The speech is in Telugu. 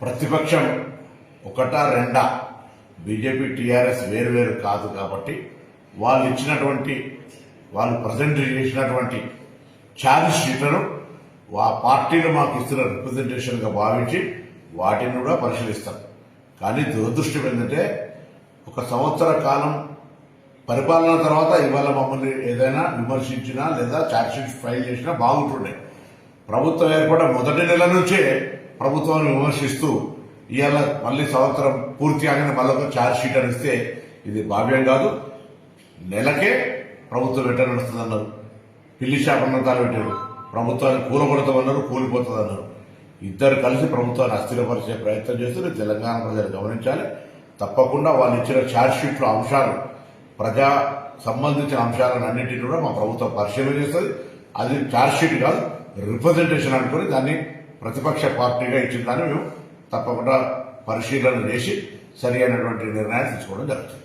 ప్రతిపక్షం ఒకటా రెండా బీజేపీ టీఆర్ఎస్ వేరు కాదు కాబట్టి వాళ్ళు ప్రజెంట్ చేసినటువంటి ఛార్జ్ షీట్లను ఆ పార్టీలు మాకు ఇస్తున్న రిప్రజెంటేషన్గా భావించి వాటిని కూడా పరిశీలిస్తాం. కానీ దురదృష్టం ఏంటంటే ఒక సంవత్సర కాలం పరిపాలన తర్వాత ఇవాళ మమ్మల్ని ఏదైనా విమర్శించినా లేదా ఛార్జ్ షీట్ ఫైల్ చేసినా బాగుంటుండే. ప్రభుత్వం ఏర్పడిన మొదటి నెల నుంచే ప్రభుత్వాన్ని విమర్శిస్తూ ఇవాళ మళ్ళీ సంవత్సరం పూర్తి కాగానే మళ్ళీ ఒక ఛార్జ్ షీట్ అని ఇస్తే ఇది భావ్యం కాదు. నెలకే ప్రభుత్వం ఎట్లా నడుస్తుందన్నారు, పిల్లి శాపన్నతాలు పెట్టారు, ప్రభుత్వాన్ని కూలగొడతామన్నారు, కూలిపోతుందన్నారు. ఇద్దరు కలిసి ప్రభుత్వాన్ని అస్థిరపరిచే ప్రయత్నం చేస్తూ తెలంగాణ ప్రజలు గమనించాలి. తప్పకుండా వాళ్ళు ఇచ్చిన ఛార్జ్ షీట్లో అంశాలు ప్రజా సంబంధించిన అంశాలను అన్నింటినీ కూడా మా ప్రభుత్వం పరిశీలన చేస్తుంది. అది ఛార్జ్ షీట్ కాదు, రిప్రజెంటేషన్ అనుకుని దాన్ని ప్రతిపక్ష పార్టీగా ఇచ్చిన దాన్ని మేము తప్పకుండా పరిశీలన చేసి సరి అయినటువంటి నిర్ణయాలు తీసుకోవడం జరుగుతుంది.